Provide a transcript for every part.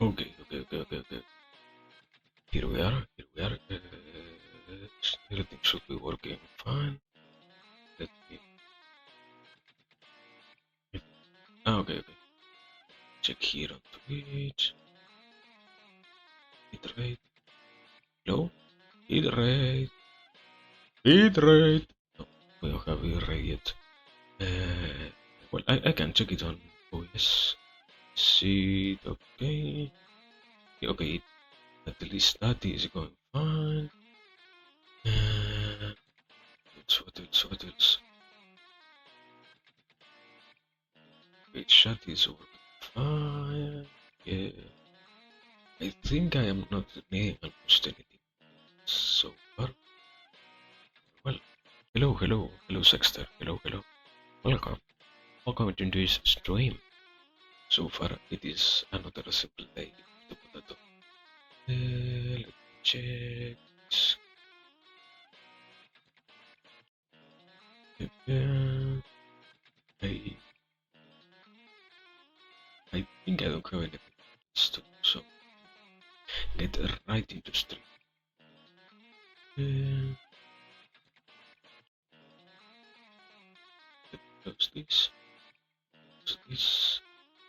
Okay. Here we are. Everything should be working fine. Let me. Okay. Check here on Twitch. Bitrate. Low. Bitrate. Bitrate. No, we don't have bitrate yet. Well, I can check it on OS. See, okay. Okay, at least that is going fine. What else? Okay, chat is working fine. Yeah. I think I am not needing almost anything so far. Well, hello, Sexter. Hello. Welcome to this stream. So far, it is another simple day to potato. Let me check. I think I don't have anything else to do, so get right into stream. Close this.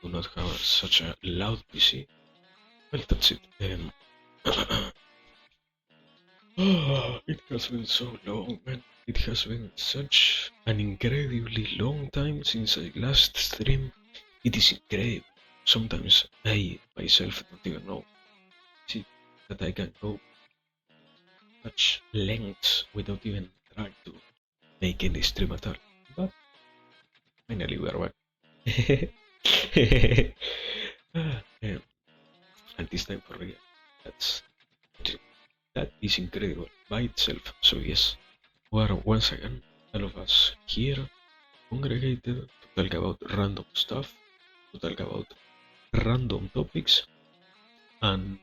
Do not have such a loud PC. Well, that's it. It has been so long, man. It has been such an incredibly long time since I last streamed. It is incredible. Sometimes I myself don't even know. See that I can go such lengths without even trying to make any stream at all. But finally we are back. And this time for real. That is incredible by itself. So yes, we are once again all of us here congregated to talk about random stuff, to talk about random topics, and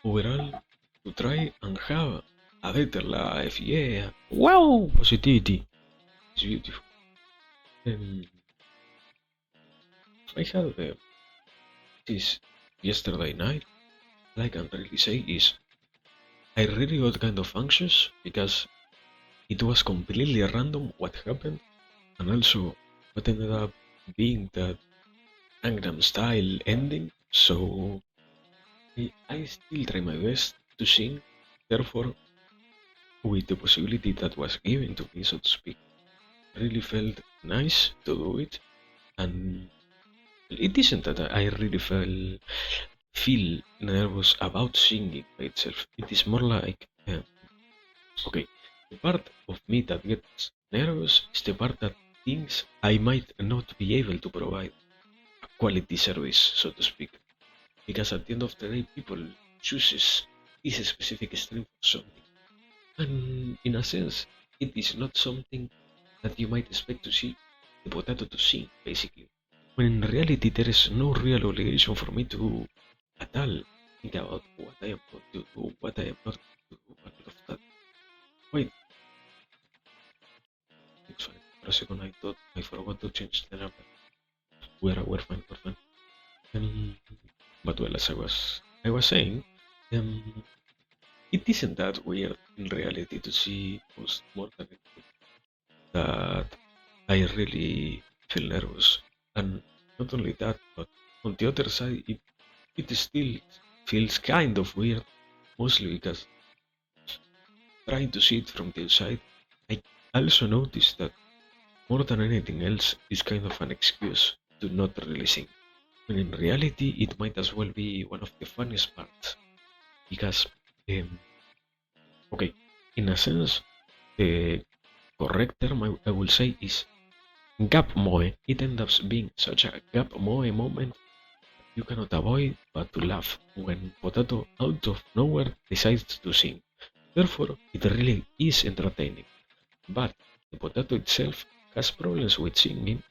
overall to try and have a better life. Yeah, wow, positivity is beautiful. I had this yesterday night. All I can really say is I really got kind of anxious because it was completely random what happened, and also what ended up being that Gangnam Style ending. So I still try my best to sing. Therefore, with the possibility that was given to me, so to speak, really felt nice to do it, and it isn't that I really feel nervous about singing by itself. It is more like okay, the part of me that gets nervous is the part that thinks I might not be able to provide a quality service, so to speak. Because at the end of the day, people chooses this specific stream for something. And in a sense, it is not something that you might expect to see the potato to sing, basically. When in reality, there is no real obligation for me to at all think about what I am going to do, what I am not going to do, all of that. Wait, it's fine. For a second, I thought I forgot to change the number. We're fine. But well, as I was saying, um, it isn't that weird in reality to see most more than anything that I really feel nervous. And not only that, but on the other side, it still feels kind of weird, mostly because trying to see it from the outside, I also noticed that more than anything else is kind of an excuse to not really sing. When in reality, it might as well be one of the funniest parts because, um, okay, in a sense, the correct term I will say is gap moe. It ends up being such a gap moe moment you cannot avoid but to laugh when Potato out of nowhere decides to sing. Therefore, it really is entertaining. But the potato itself has problems with singing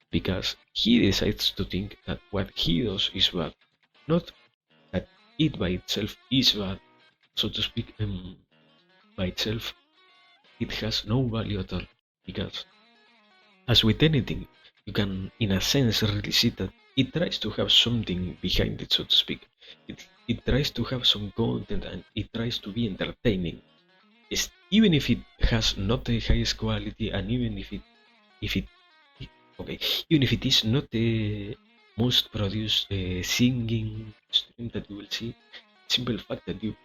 because he decides to think that what he does is bad, not that it by itself is bad, so to speak, by itself, it has no value at all. Because, as with anything, you can, in a sense, really see that it tries to have something behind it, so to speak. It it tries to have some content and it tries to be entertaining. Even if it has not the highest quality, and even if it okay, even if it is not the most produced singing stream that you will see, simple fact that you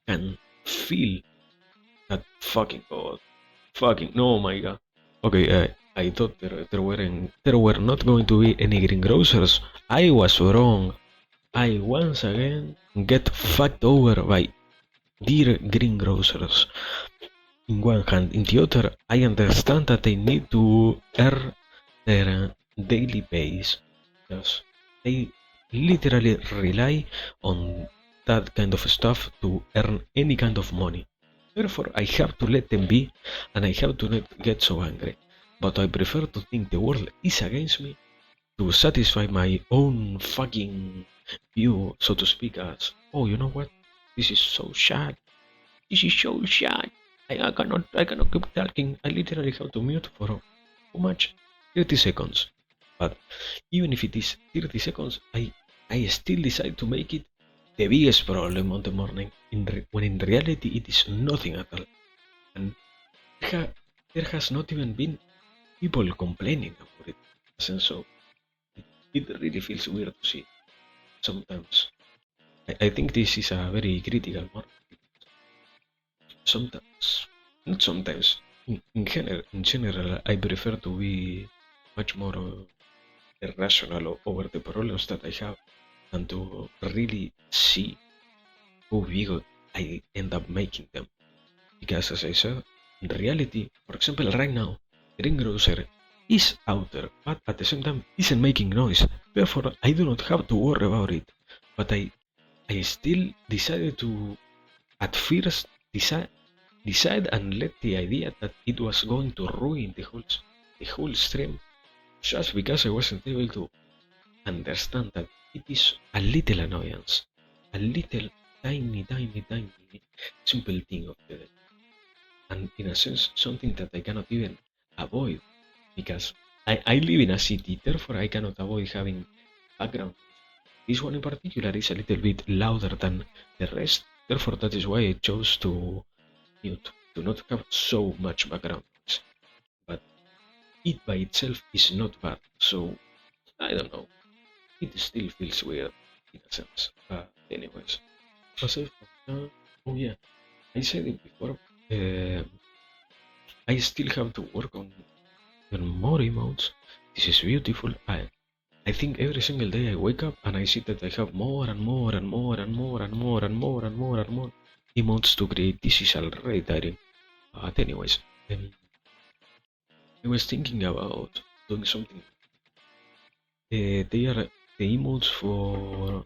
can feel that fucking god, fucking no, my god. Okay, I thought there were not going to be any greengrocers. I was wrong. I once again get fucked over by dear greengrocers. In one hand, in the other, I understand that they need to earn their daily pays. Yes, they literally rely on that kind of stuff to earn any kind of money. Therefore, I have to let them be, and I have to not get so angry. But I prefer to think the world is against me to satisfy my own fucking view, so to speak, as, oh, you know what? This is so sad. This is so sad. I cannot keep talking. I literally have to mute for how much? 30 seconds. But even if it is 30 seconds, I still decide to make it the biggest problem on the morning, when in reality it is nothing at all. And there has not even been people complaining about it. And so it really feels weird to see sometimes. I think this is a very critical mark. Sometimes, not sometimes. In general, I prefer to be much more irrational over the problems that I have than to really see how big I end up making them. Because, as I said, in reality, for example, right now, Greengrocer is out there, but at the same time isn't making noise. Therefore, I do not have to worry about it. But I still decided to, at first, decide and let the idea that it was going to ruin the whole stream, just because I wasn't able to understand that it is a little annoyance, a little tiny, tiny, tiny simple thing of the day, and in a sense something that I cannot even avoid because I live in a city, therefore I cannot avoid having background. This one in particular is a little bit louder than the rest, therefore that is why I chose to mute, to not have so much background noise. But it by itself is not bad, so I don't know. It still feels weird in a sense. Anyways, aside from that, oh yeah, I said it before. Um I still have to work on more emotes. This is beautiful. I think every single day I wake up and I see that I have more and more and more and more and more and more and more and more emotes to create. This is already tiring. But anyways, um, I was thinking about doing something. They are the emotes for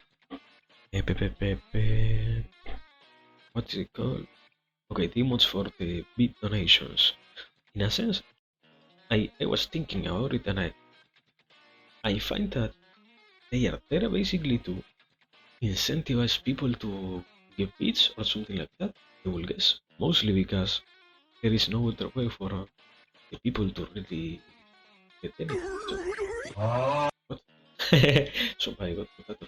what is it called? Okay, the emotes for the bit donations. In a sense, I was thinking about it, and I find that they are there basically to incentivize people to give bits or something like that. I will guess mostly because there is no other way for the people to really get anything. So, what? So I got potato.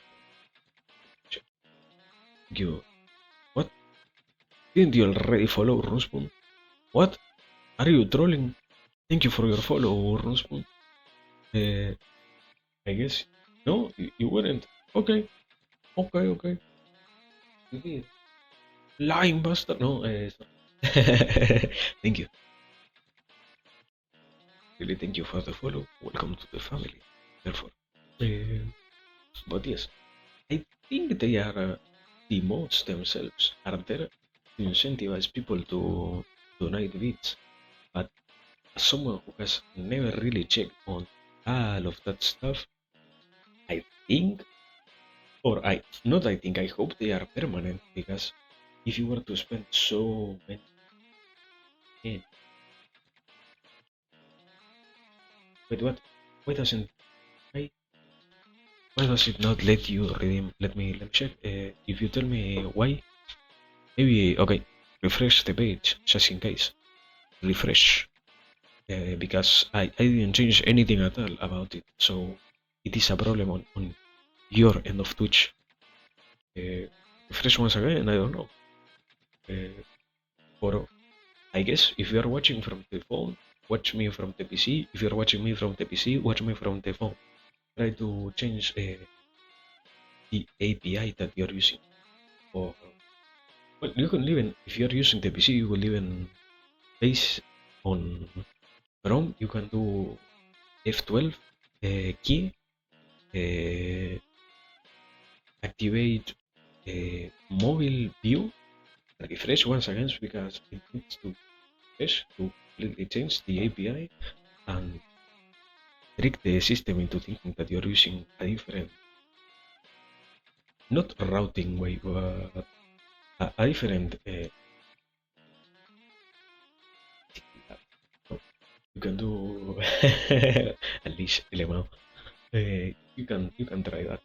Check. You what? Didn't you already follow Runspoon? What? Are you trolling? Thank you for your follow, Runspoon. Uh, I guess no, you weren't. Okay, okay. You did. Lying bastard. No, thank you. Really, thank you for the follow. Welcome to the family. Therefore, uh, but yes, I think they are the mods themselves are there to incentivize people to donate bits. But as someone who has never really checked on all of that stuff, I think, or I not I think, I hope they are permanent because if you were to spend so many, eh, wait, what? Why doesn't why why does it not let you redeem? Let me check. If you tell me why, maybe okay. Refresh the page just in case. Refresh. Because I didn't change anything at all about it, so it is a problem on your end of Twitch. Uh, refresh once again. I don't know. Or I guess if you are watching from the phone, watch me from the PC. If you're watching me from the PC, watch me from the phone. Try to change the API that you're using. Or well, you can even if you're using the PC, you will even base on Chrome. You can do F12 key, uh, activate mobile view, refresh once again because it needs to refresh to completely change the API and trick the system into thinking that you're using a different, not routing way, but a different. You can do at least Lemao. You can try that.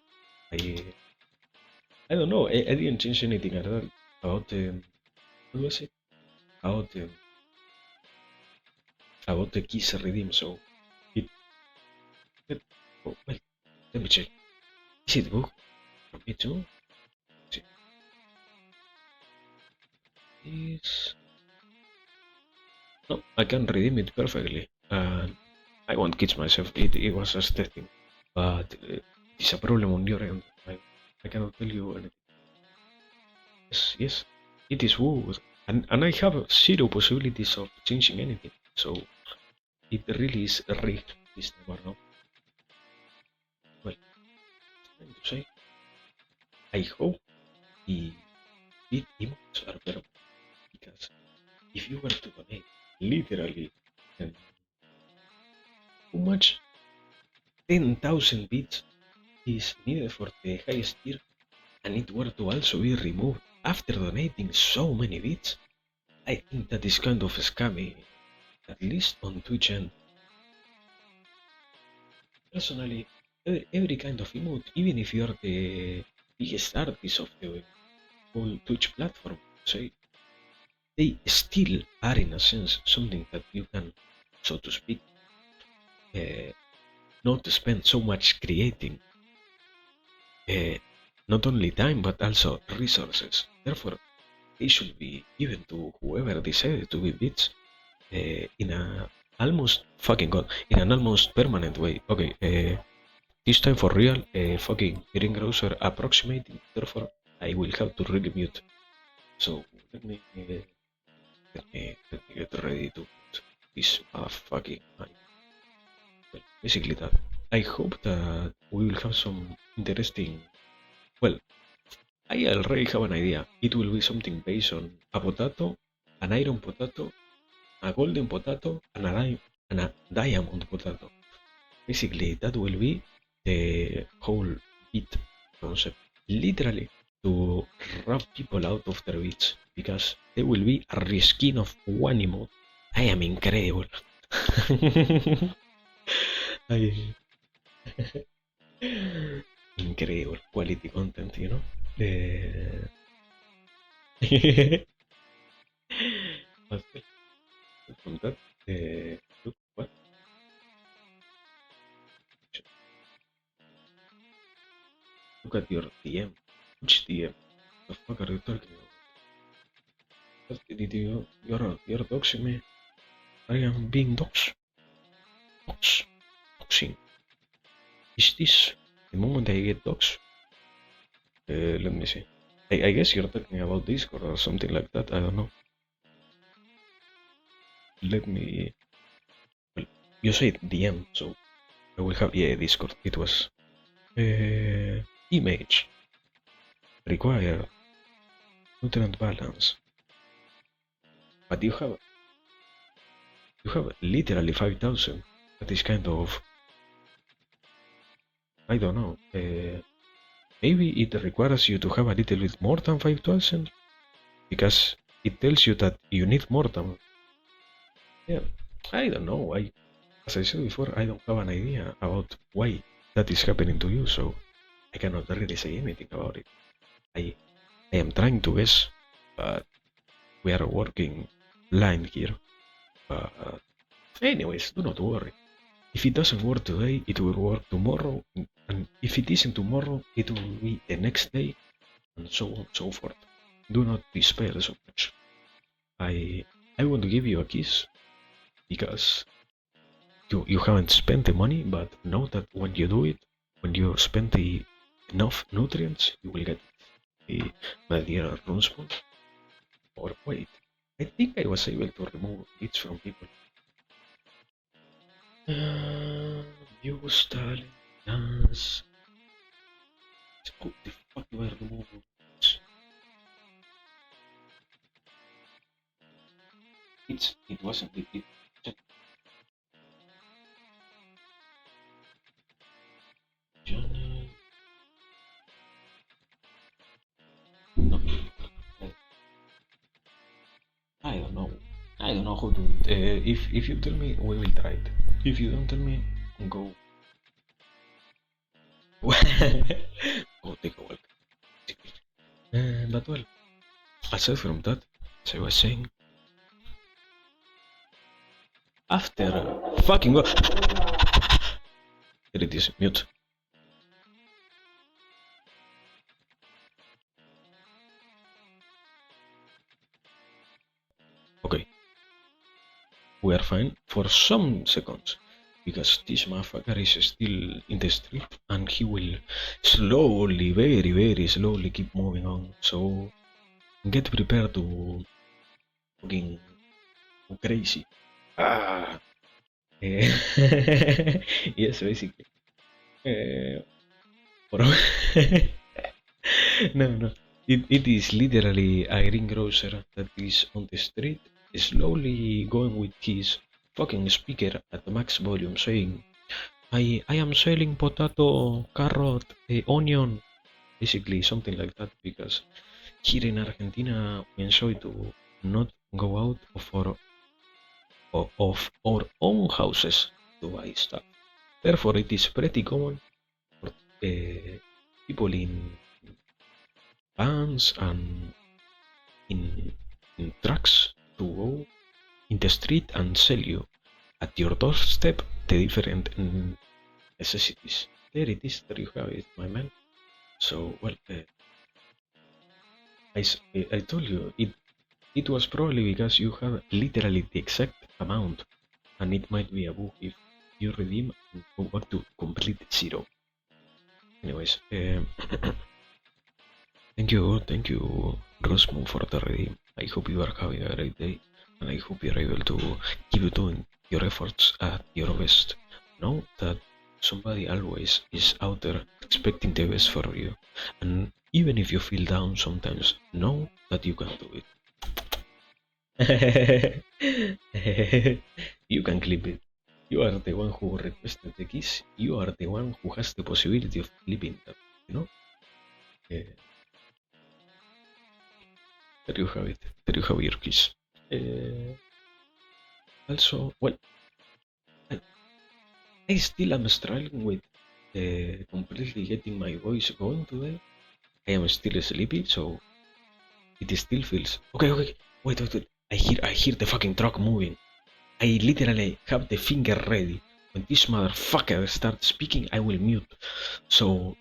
I I don't know. I didn't change anything at all about what was it about about the keys redeem. So it, it oh, well, let me check. Is it book from me too? Is it this? No, I can redeem it perfectly. And I won't kid myself. It was just testing, but it's a problem on your end. I cannot tell you anything. Yes, yes, it is wood, and I have zero possibilities of changing anything. So it really is rigged this time around. Well, trying to say, I hope the big emotes are better because if you were to donate literally and how much 10,000 bits is needed for the highest tier and it were to also be removed after donating so many bits, I think that is kind of scammy, at least on Twitch. And personally, every kind of emote, even if you're the biggest artist of the whole Twitch platform, say, they still are in a sense something that you can, so to speak, uh, not spend so much creating, uh, not only time but also resources. Therefore, they should be given to whoever decided to give bits in a almost fucking god in an almost permanent way. Okay, this time for real, fucking green browser approximating. Therefore, I will have to really mute. So let me get ready to put this fucking mic. Well, basically that. I hope that we will have some interesting. Well, I already have an idea. It will be something based on a potato, an iron potato, a golden potato, and a diamond potato. Basically, that will be the whole beat concept. Literally, to rub people out of their beats because they will be a reskin of one emote. I am incredible. I, incredible quality content, you know. Uh, but from that, look what look at your DM. Which DM? The fuck are you talking about? Did you're doxing me? I am being doxed. Doxing. Is this the moment I get doxed? Let me see. I guess you're talking about Discord or something like that. I don't know. Let me. Well, you said DM, so I will have Discord. It was image require nutrient balance, but you have literally 5,000. That is kind of I don't know. Maybe it requires you to have a little bit more than 5,000 because it tells you that you need more than. Yeah, I don't know. As I said before, I don't have an idea about why that is happening to you, so I cannot really say anything about it. I, I am trying to guess, but we are working blind here. But anyways, do not worry. If it doesn't work today, it will work tomorrow, and if it isn't tomorrow, it will be the next day. and so on and so forth. Do not despair so much. I want to give you a kiss because you haven't spent the money, but know that when you do it, when you spend the enough nutrients, you will get the Madeira Runespoon. Or wait, I think I was able to remove bits from people. You Stalin dance. How the fuck do I remove bits? It wasn't it. Johnny. No, I don't know. I don't know how to. If you tell me, we will try it. If you don't tell me, go. Go take a walk. But well, aside from that, as I was saying, after fucking go. There it is, mute. Okay, we are fine for some seconds because this motherfucker is still in the street and he will slowly, very, very slowly keep moving on. So get prepared to fucking go crazy. Ah, yes, basically. For no, no. It is literally a greengrocer that is on the street, slowly going with his fucking speaker at max volume, saying, I am selling potato, carrot, onion, basically something like that, because here in Argentina we enjoy to not go out of our own houses to buy stuff. Therefore, it is pretty common for people in vans and in, in trucks to go in the street and sell you at your doorstep the different necessities. There it is, there you have it, my man. So, well, I told you, it was probably because you have literally the exact amount, and it might be a bug if you redeem and go back to complete zero. Anyways, thank you, Rosmo, for the redeem. I hope you are having a great day, and I hope you're able to keep doing your efforts at your best. Know that somebody always is out there expecting the best for you, and even if you feel down sometimes, know that you can do it. You can clip it. You are the one who requested the kiss. You are the one who has the possibility of clipping that. You know. Uh, there you have it. There you have your kiss. Also, well, I, I still am struggling with completely getting my voice going today. I am still sleepy, so it still feels okay. Okay, wait. I hear the fucking truck moving. I literally have the finger ready. When this motherfucker starts speaking, I will mute. So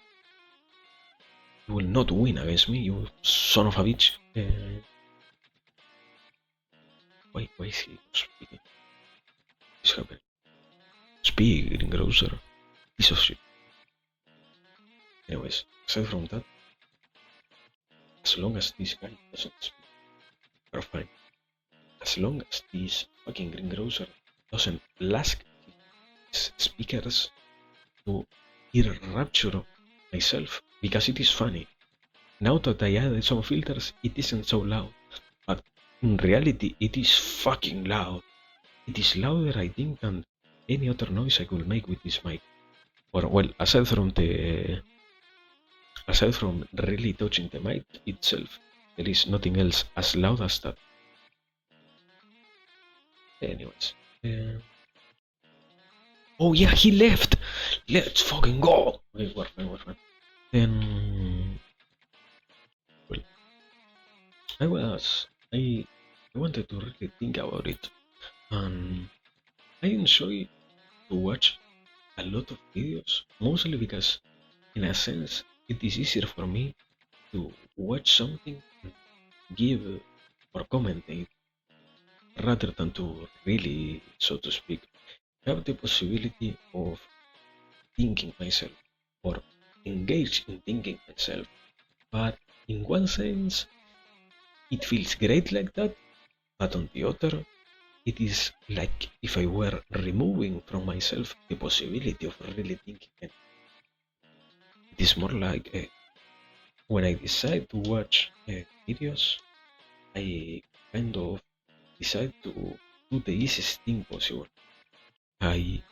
you will not win against me, you son of a bitch. Why is he not speaking? What's happening? Speak, greengrocer. Piece of shit. Anyways, aside from that, as long as this guy doesn't speak, we're fine. As long as this fucking greengrocer doesn't ask his speakers to hear rapture myself, because it is funny. Now that I added some filters, it isn't so loud, but in reality, it is fucking loud. It is louder, I think, than any other noise I could make with this mic. Or well, aside from really touching the mic itself, there is nothing else as loud as that. Anyways. Oh yeah, he left! Let's fucking go! Okay, we're fine. Then... Well, I wanted to really think about it. And I enjoy to watch a lot of videos, mostly because, in a sense, it is easier for me to watch something and give or commentate rather than to really, so to speak, have the possibility of thinking myself or engage in thinking myself. But in one sense, it feels great like that, but on the other, it is like if I were removing from myself the possibility of really thinking. And it is more like when I decide to watch videos, I kind of decide to do the easiest thing possible. I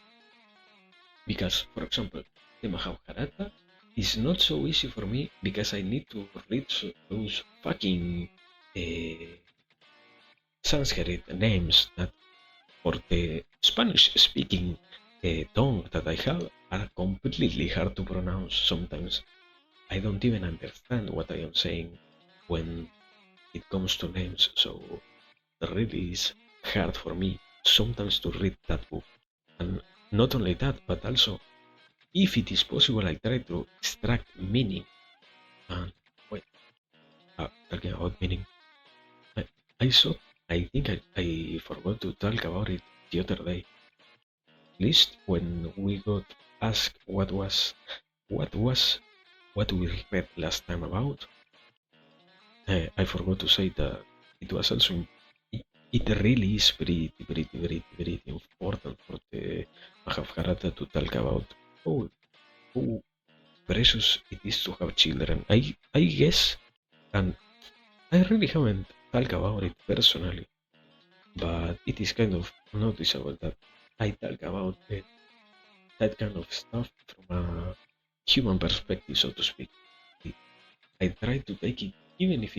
Because, for example, the Mahabharata is not so easy for me because I need to read those fucking uh, Sanskrit names that, for the Spanish-speaking tongue that I have, are completely hard to pronounce. Sometimes I don't even understand what I am saying when it comes to names, so it really is hard for me sometimes to read that book. And not only that, but also if it is possible, I try to extract meaning. And wait, talking about meaning, I, I saw. I think I forgot to talk about it the other day. At least when we got asked what was what we read last time about, I forgot to say that it was also it really is very important for the Mahabharata to talk about how precious it is to have children. I guess, and I really haven't talked about it personally, but it is kind of noticeable that I talk about that kind of stuff from a human perspective, so to speak. I try to take it, even if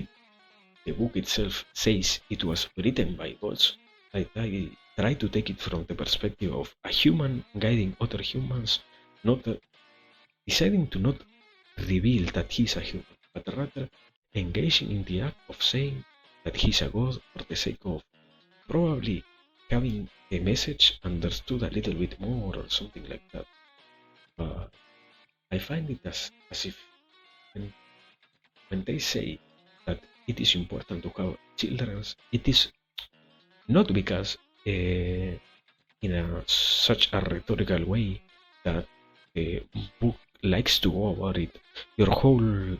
the book itself says it was written by gods. I try to take it from the perspective of a human guiding other humans, not deciding to not reveal that he's a human, but rather engaging in the act of saying that he's a god for the sake of probably having the message understood a little bit more or something like that. But I find it as if when, when they say that it is important to have children, it is not because in such a rhetorical way that the book likes to go about it. Your whole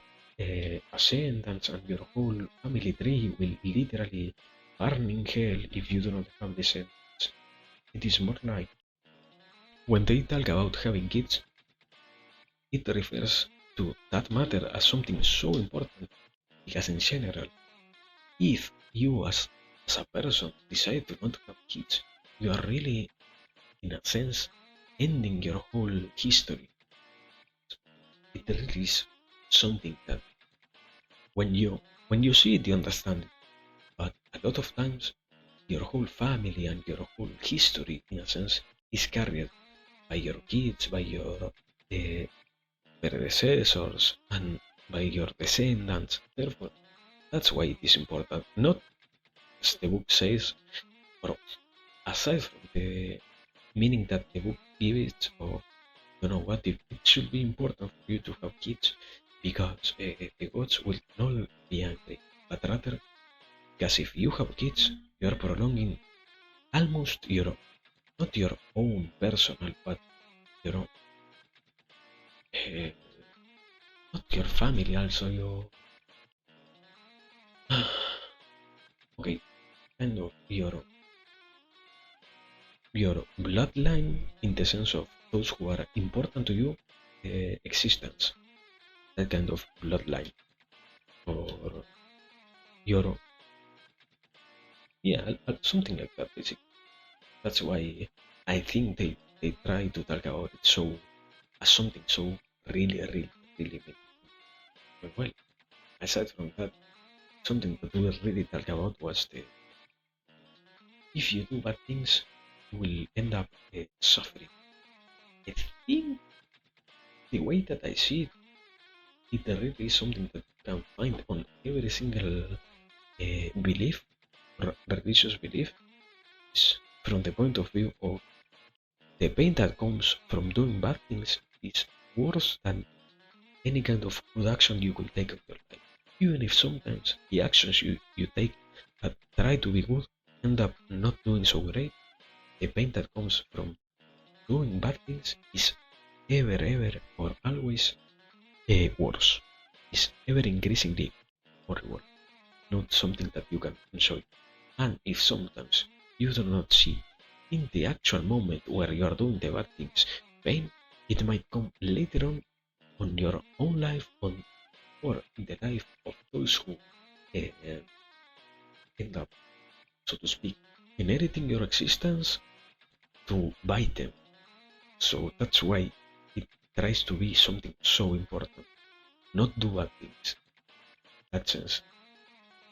ascendance and your whole family tree will literally burn in hell if you do not have descendants. It is more like when they talk about having kids, it refers to that matter as something so important because, in general, if you as a person decide to not have kids, you are really, in a sense, ending your whole history. It really is something that when you see it, you understand it. But a lot of times, your whole family and your whole history, in a sense, is carried by your kids, by your predecessors, and by your descendants. Therefore, that's why it is important. Not as the book says, or aside from the meaning that the book gives, or you know what, it should be important for you to have kids because the gods will not be angry, but rather because if you have kids, you are prolonging almost your, not your own personal, but your own, uh, not your family, also your, okay, kind of your bloodline in the sense of those who are important to you existence, that kind of bloodline, or your, yeah, something like that basically. That's why I think they try to talk about it so as something so really meaningful. But well, aside from that, something that we really talk about was the if you do bad things, you will end up suffering. I think the way that I see it, it really is something that you can find on every single belief, religious belief, is from the point of view of the pain that comes from doing bad things is worse than any kind of good action you could take of your life. even if sometimes the actions you take that try to be good end up not doing so great, the pain that comes from doing bad things is ever or always worse. Is ever increasingly more reward, not something that you can enjoy. And if sometimes you do not see in the actual moment where you are doing the bad things pain, it might come later on your own life or in the life of those who uh, end up, so to speak, inheriting your existence to bite them. So that's why it tries to be something so important, not do bad things. In that sense,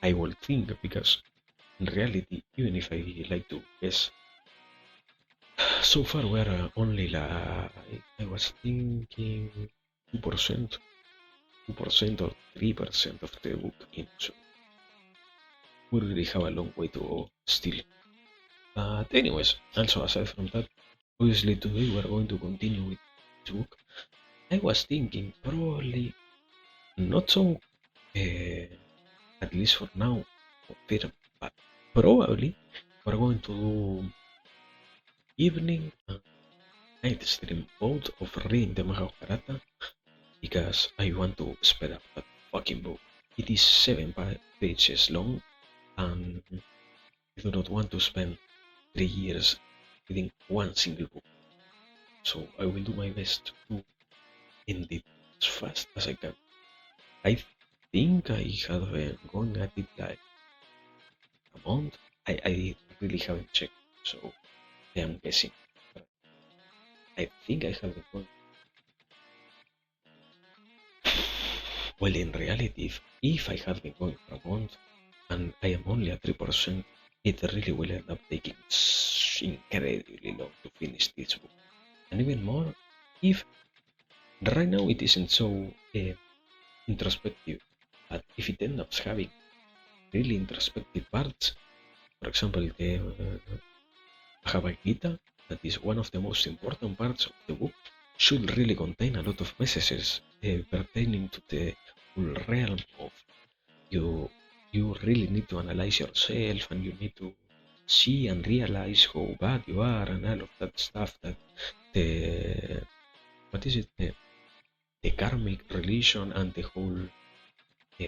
I will think because in reality, even if I like to guess, so far we're only like I was thinking 2%, 2% or 3% of the book in, so we really have a long way to go still. But anyways, also aside from that, obviously today we're going to continue with this book. I was thinking probably not so, at least for now, film, but probably we're going to do evening and night stream both of reading the Mahabharata because I want to speed up that fucking book. It is 7 pages long and I do not want to spend 3 years reading one single book. So I will do my best to end it as fast as I can. I think I have been going at it like a month. I really haven't checked, so I am guessing. But I think I have been going. Well, in reality, if I have been going for a month and I am only at 3%, it really will end up taking incredibly long to finish this book. And even more, if right now it isn't so introspective, but if it ends up having really introspective parts, for example, the Bhagavad Gita, that is one of the most important parts of the book, should really contain a lot of messages pertaining to the whole realm of you. You really need to analyze yourself, and you need to see and realize how bad you are, and all of that stuff. That the what is it? The karmic religion and the whole uh,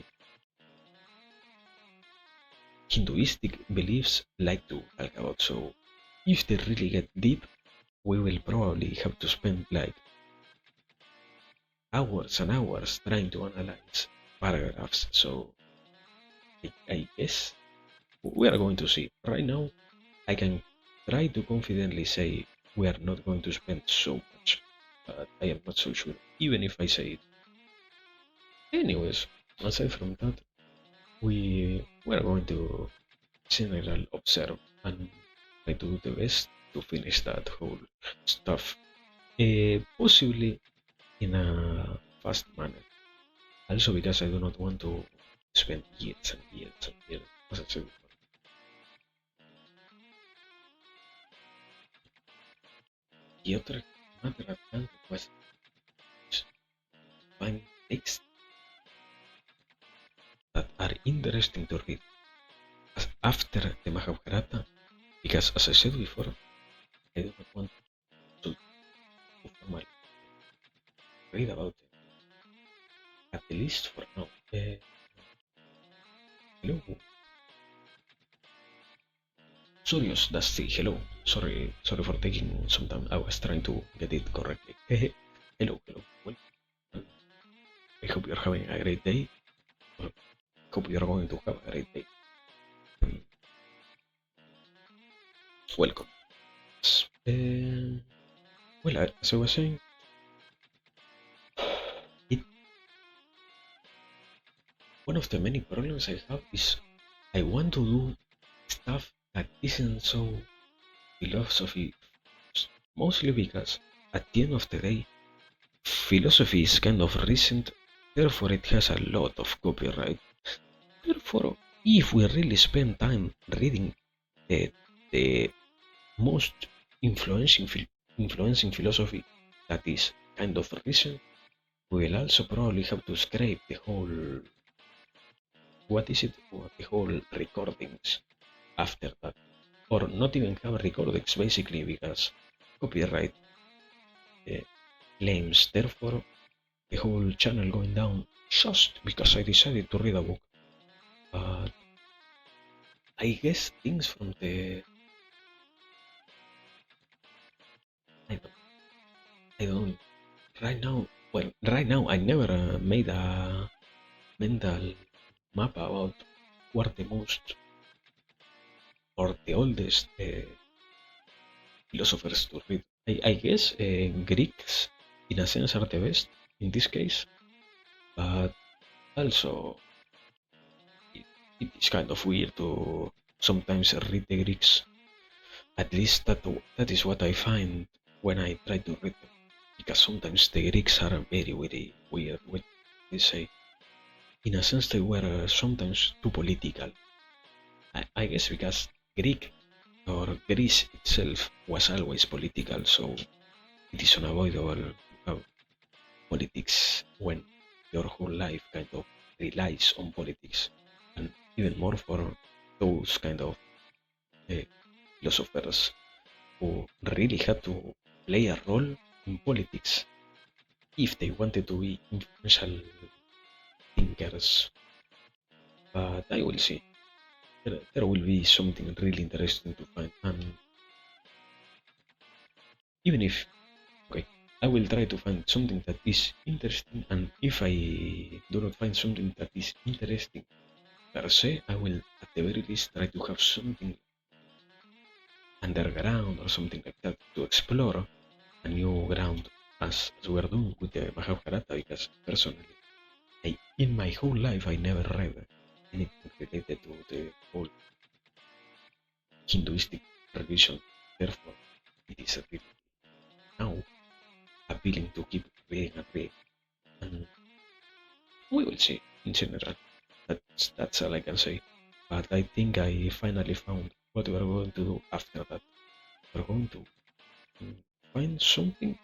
Hinduistic beliefs like to talk about. So, if they really get deep, we will probably have to spend like hours and hours trying to analyze paragraphs. So I guess we are going to see. Right now, I can try to confidently say we are not going to spend so much, but I am not so sure, even if I say it. Anyways, aside from that, we are going to general observe and try to do the best to finish that whole stuff, possibly in a fast manner. Also because I do not want to spend years and years and years, as I said before. The other matter at hand was find texts that are interesting to read after the Mahabharata, because as I said before, I do not want to formally read about it, at least for now. Hello, Surius, that's the hello. Sorry for taking some time. I was trying to get it correctly. Hello. Well, I hope you're having a great day. Well, hope you're going to have a great day. Um, Welcome. Well, as I was saying, it one of the many problems I have is I want to do stuff that isn't so philosophy, mostly because at the end of the day, philosophy is kind of recent, therefore it has a lot of copyright. Therefore, if we really spend time reading the most influencing influencing philosophy that is kind of recent, we will also probably have to scrape the whole what is it for the whole recordings after that? Or not even have recordings basically because copyright uh, claims. Therefore, the whole channel going down just because I decided to read a book. But I guess things from the I don't I don't right now. Well, right now I never made a mental map about what the most or the oldest philosophers to read. I guess Greeks, in a sense, are the best in this case, but also it, it is kind of weird to sometimes read the Greeks. At least that is what I find when I try to read them, because sometimes the Greeks are very very weird. What they say, in a sense, they were sometimes too political. I guess because Greek or Greece itself was always political, so it is unavoidable to have politics when your whole life kind of relies on politics, and even more for those kind of uh, philosophers who really had to play a role in politics if they wanted to be influential thinkers. But I will see. There will be something really interesting to find, and even if okay, I will try to find something that is interesting, and if I do not find something that is interesting per se, I will at the very least try to have something underground or something like that to explore a new ground as we are doing with the Mahabharata, because personally, in my whole life I never read anything related to the whole Hinduistic religion. Therefore, it is really now appealing to keep reading and reading. And we will see in general. That's all I can say. But I think I finally found what we are going to do after that. We're going to mm, find something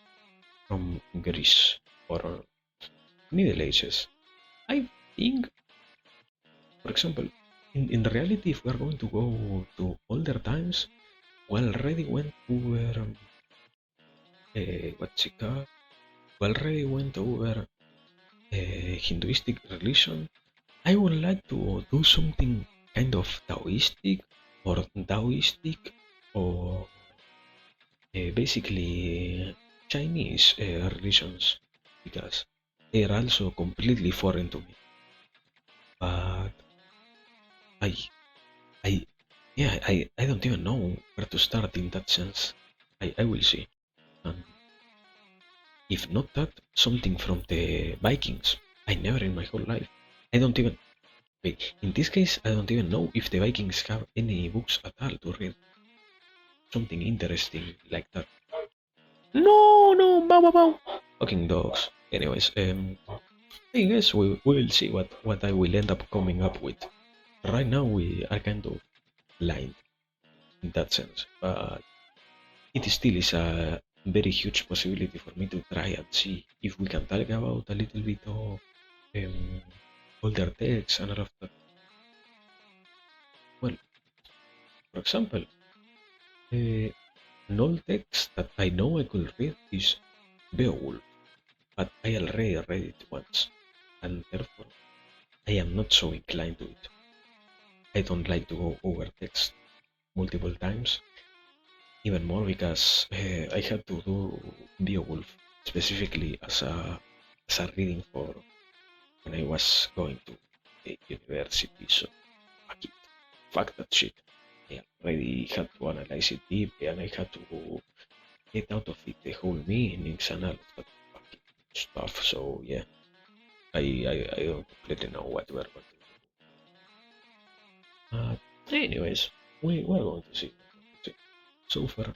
from Greece or Middle Ages. I think, for example, in reality, if we are going to go to older times, we already went over what's it called? We already went over Hinduistic religion. I would like to do something kind of Taoistic or basically Chinese religions, because they are also completely foreign to me. But I, I, yeah, I don't even know where to start in that sense. I will see. And if not that, something from the Vikings. I never in my whole life. I don't even wait. In this case, I don't even know if the Vikings have any books at all to read. Something interesting like that. No, no, bow, bow, bow. Fucking dogs. Anyways, I guess we will see what I will end up coming up with. Right now, we are kind of blind in that sense, but it still is a very huge possibility for me to try and see if we can talk about a little bit of um, older texts and all of that. Well, for example, uh, an old text that I know I could read is Beowulf, but I already read it once, and therefore I am not so inclined to it. I don't like to go over text multiple times, even more because I had to do Beowulf specifically as a reading for when I was going to the university. So fuck it, fuck that shit. I already had to analyze it deeply, and I had to get out of it the whole meanings and all of that fucking stuff. So yeah, I don't completely know what we're going to do. Anyways, we're going to see. So far,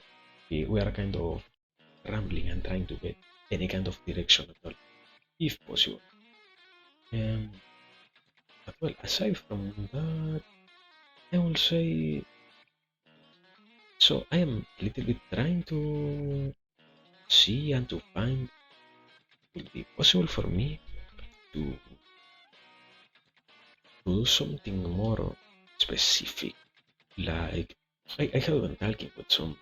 we are kind of rambling and trying to get any kind of direction at all, if possible. Um, but well, aside from that, I will say so. I am a little bit trying to see and to find will be possible for me to to do something more specific. Like I have been talking with some,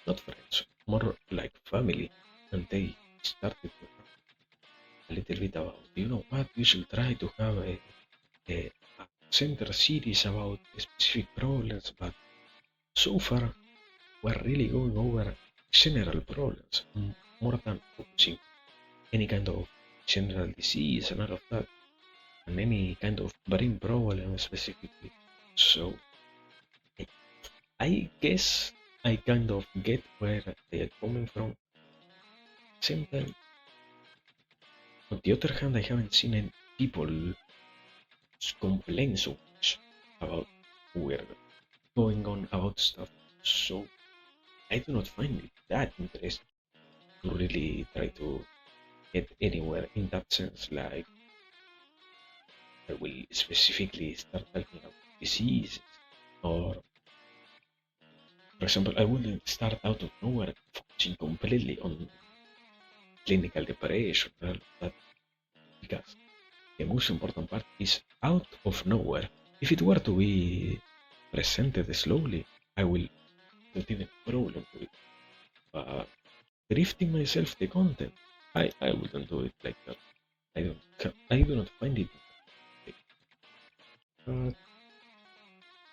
not friends, more like family, and they started to have a little bit about, you know what, you should try to have a center series about specific problems, but so far we're really going over general problems more than focusing any kind of general disease and all of that, and any kind of brain problem specifically. So I guess I kind of get where they are coming from. Same time, on the other hand, I haven't seen any people complain so much about we're going on about stuff. So I do not find it that interesting to really try to get anywhere in that sense. Like I will specifically start talking about diseases, or for example, I wouldn't start out of nowhere focusing completely on clinical depression and all of that, because the most important part is out of nowhere. If it were to be presented slowly, I will not even a problem with it. But drifting myself the content, I wouldn't do it like that. I do not find it. But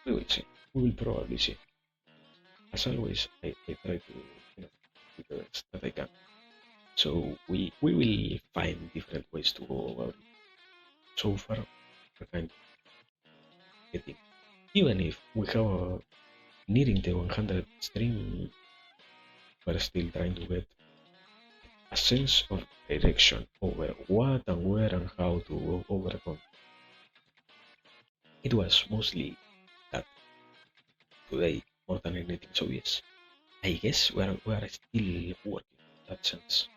we will see. We will probably see. As always, I try to, you know, do the best that I can. So we will find different ways to go about it. So far, we're kind of getting, even if we have nearing the 100 stream, we're still trying to get a sense of direction over what and where and how to go overcome. It was mostly that today more than anything. So yes, I guess we are still working in that sense.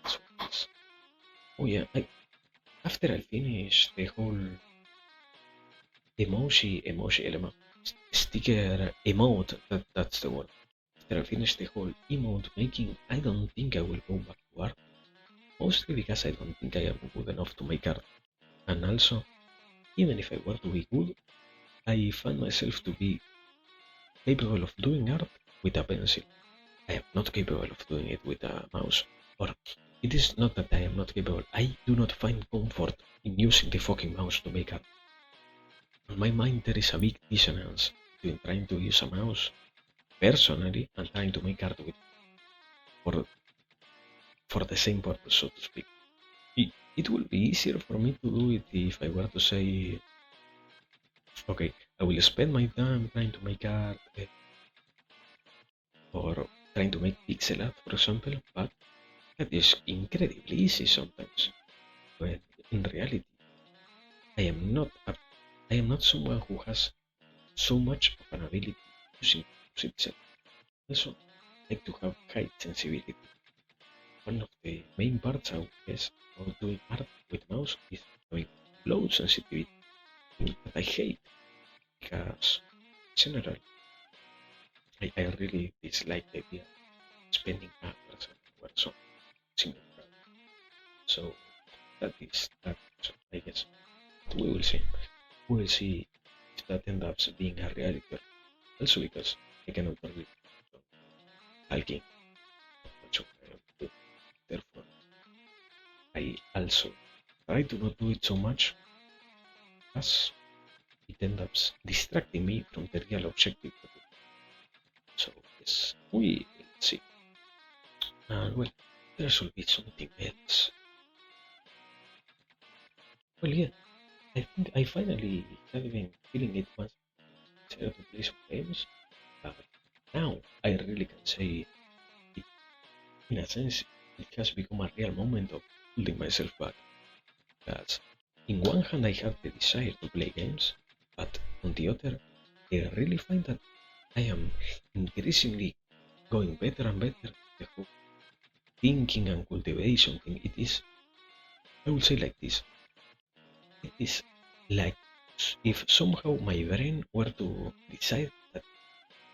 So, yes. Oh yeah, after I finished the whole emoji element sticker emote, that's the word. After I finished the whole emote making, I don't think I will go back to art. Mostly because I don't think I am good enough to make art. And also, even if I were to be good, I find myself to be capable of doing art with a pencil. I am not capable of doing it with a mouse. Or it is not that I am not capable, I do not find comfort in using the fucking mouse to make art. In my mind, there is a big dissonance between trying to use a mouse personally and trying to make art with for for the same purpose, so to speak. It will be easier for me to do it if I were to say, okay, I will spend my time trying to make art or trying to make pixel art, for example, but that is incredibly easy sometimes. When in reality, I am not a, I am not someone who has so much of an ability using mouse itself. Also, I like to have high sensibility. One of the main parts, I would guess, about doing art with mouse is having low sensitivity, thing that I hate because, in general, I really dislike the idea of spending hours and hours on single project. So that is that. So I guess we will see. We will see if that ends up being a reality or not. Also because I cannot really talking much of my own food. Therefore, I also try to not do it so much as it ends up distracting me from the real objective. So yes, we will see. And well, there should be something else. Well, yeah, I think I finally had been feeling it once I decided to play some games, but now I really can say it, in a sense, it has become a real moment of holding myself back. Because in one hand I have the desire to play games, but on the other, I really find that I am increasingly going better and better. The whole thinking and cultivation thing, it is, I will say like this, it is like if somehow my brain were to decide that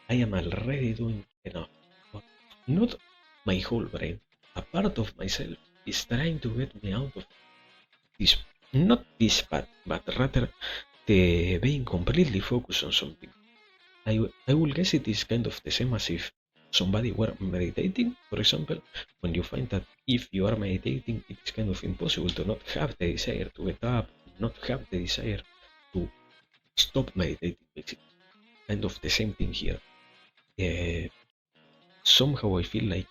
I am already doing enough, but not my whole brain. A part of myself is trying to get me out of this not this bad, but rather the being completely focused on something. I will guess it is kind of the same as if somebody were meditating, for example, when you find that if you are meditating, it is kind of impossible to not have the desire to get up, not have the desire to stop meditating. Basically, kind of the same thing here. Uh, Somehow I feel like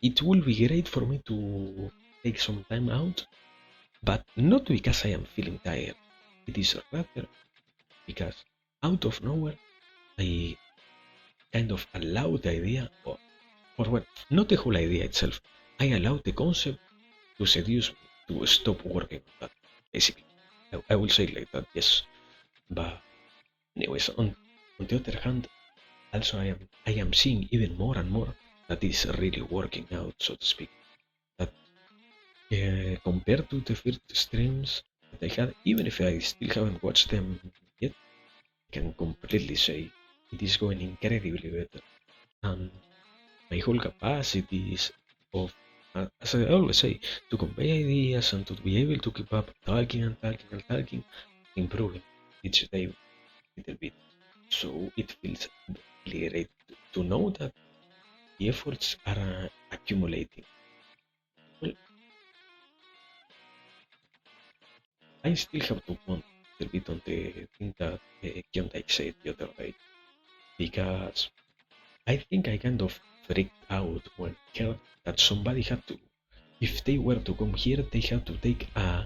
it will be great for me to take some time out, but not because I am feeling tired. It is rather because out of nowhere I kind of allow the idea, or what, not the whole idea itself. I allow the concept to seduce me to stop working on that. Basically, I will say it like that, yes. But anyways, on the other hand, also I am seeing even more and more that is really working out, so to speak. That compared to the first streams that I had, even if I still haven't watched them yet, I can completely say it is going incredibly better. And my whole capacities of, as I always say, to convey ideas and to be able to keep up talking and talking and talking, improving each day a little bit. So it feels really great to know that the efforts are accumulating. Well, I still have to point a little bit on the thing that Kyondike said the other day, because I think I kind of freaked out when I heard that somebody had to, if they were to come here, they had to take a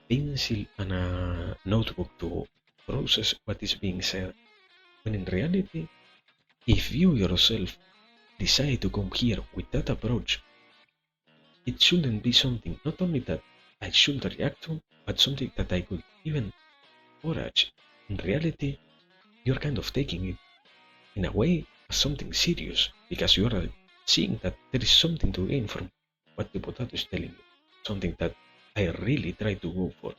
pencil and a notebook to process what is being said. When in reality, if you yourself decide to come here with that approach, it shouldn't be something not only that I should react to, but something that I could even encourage. In reality, you're kind of taking it in a way as something serious because you are seeing that there is something to gain from what the potato is telling you, something that I really try to go for.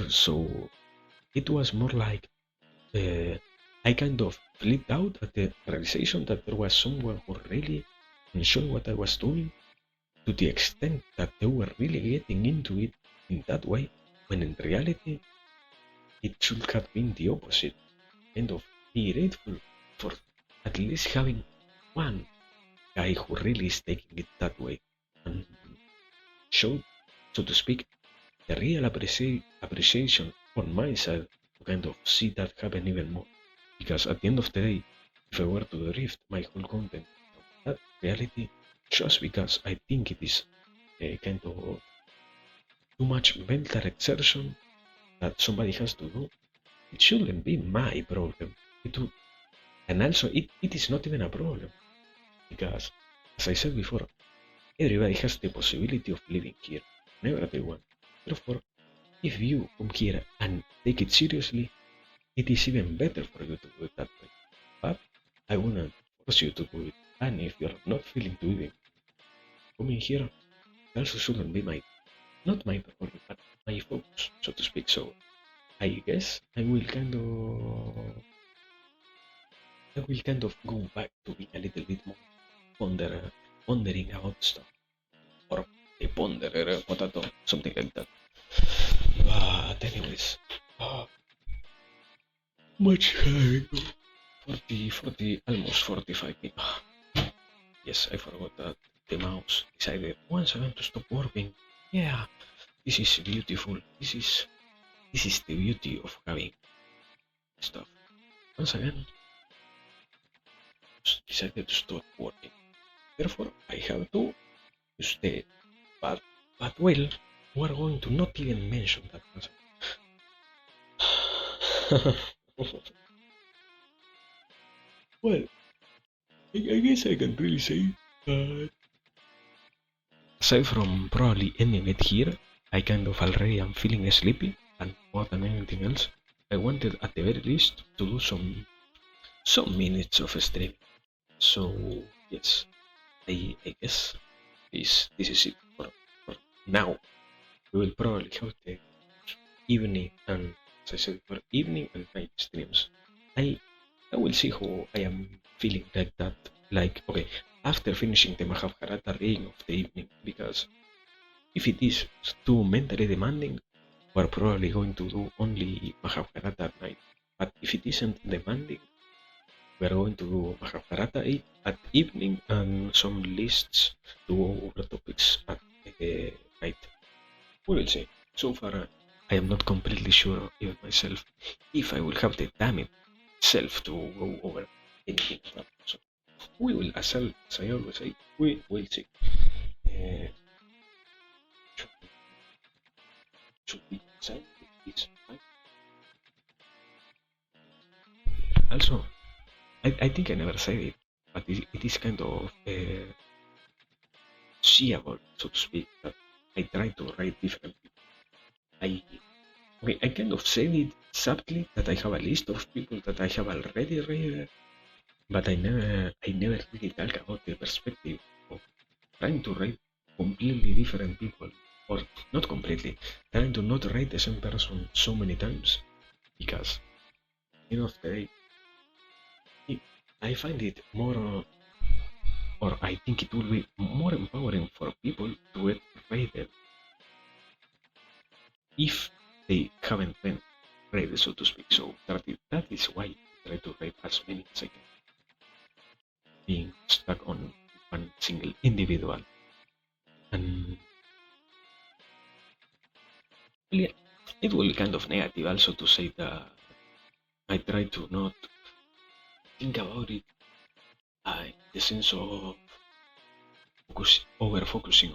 So it was more like I kind of flipped out at the realization that there was someone who really enjoyed what I was doing to the extent that they were really getting into it in that way, when in reality it should have been the opposite. Kind of be grateful for at least having one guy who really is taking it that way and showed, so to speak, the real appreciation on my side to kind of see that happen even more. Because at the end of the day, if I were to drift my whole content from that reality, just because I think it is a kind of too much mental exertion that somebody has to do, it shouldn't be my problem. And also, it is not even a problem because, as I said before, everybody has the possibility of living here whenever they want. Therefore, if you come here and take it seriously, it is even better for you to do it that way. But I wouldn't force you to do it. And if you're not feeling to even coming here, it also shouldn't be not my problem, but my focus, so to speak. So I guess I will kind of go back to being a little bit more pondering about stuff, or a ponderer potato, something like that. But anyways, uh, much higher. 40, almost 45 minutes. Yes, I forgot that the mouse decided once again to stop working. Yeah, this is beautiful. This is the beauty of having stuff. Once again, decided to stop working. Therefore, I have to stay. But well, we're going to not even mention that once again. Well, I guess I can really say that aside from probably ending it here, I kind of already am feeling sleepy, and more than anything else, I wanted at the very least to do some minutes of streaming. So yes, I guess this is it for now. We will probably have the evening and, as I said before, evening and night streams. I I will see how I am feeling like that. Like, okay, after finishing the Mahabharata reading of the evening, because If it is too mentally demanding, we're probably going to do only Mahabharata at night. But if it isn't demanding, we're going to do Mahabharata at evening and some lists to go over topics at night. We will see. So far, I am not completely sure even myself if I will have the time itself to go over anything of that. So we will, as I always say, we will see. Uh, should, should we decide this time? Also, I think I never said it, but it is kind of seeable, so to speak, that I try to write different people. I Okay, I kind of said it subtly that I have a list of people that I have already read, but I never really talk about the perspective of trying to write completely different people, or not completely, trying to not write the same person so many times, because you know, I find it more, or I think it will be more empowering for people to get rated if they haven't been rated, so to speak. So that is why I try to write as many as I can, being stuck on one single individual. And well, yeah, it will be kind of negative also to say that I try to not think about it in the sense of over focusing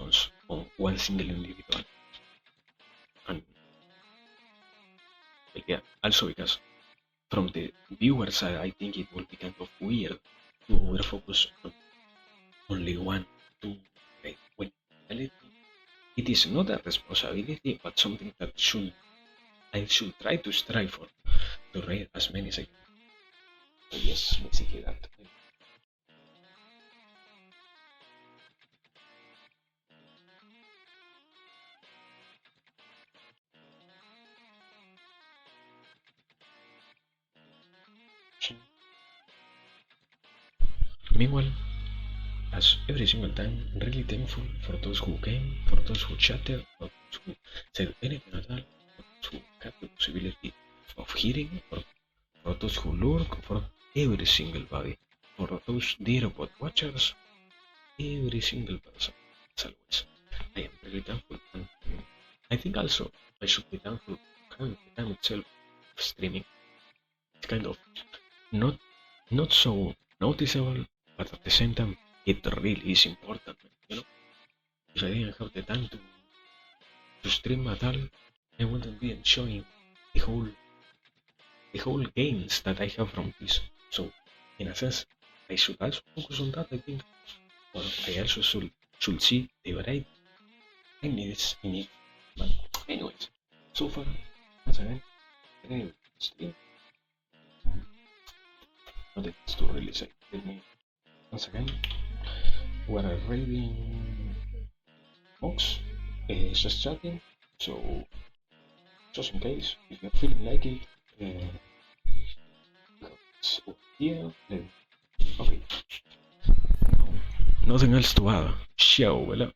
on one single individual. And well, yeah, also because from the viewer side, I think it will be kind of weird to over focus on only one, two, three. When in reality, it is not a responsibility, but something that I should try to strive for to read as many as I can. So yes, basically that. Meanwhile, as every single time, really thankful for those who came, for those who chatted, for those who said anything at all, for those who had the possibility of hearing, for those who lurk, for every single body, for those dear bot watchers, every single person. As always, I am really thankful, and I think also I should be thankful for having the time itself of streaming. It's kind of not not so noticeable, but at the same time, it really is important. You know, if I didn't have the time to stream at all, I wouldn't be enjoying the whole the whole gains that I have from this. So, in a sense, I should also focus on that. I think, or I also should see the variety I need in it. But anyways, so far, once again, anyway, stream, nothing else to really say. Let me once again, we're reading Mox, just chatting. So just in case, if you're feeling like it, it's over here. Then okay, nothing else to add. Ciao, bella.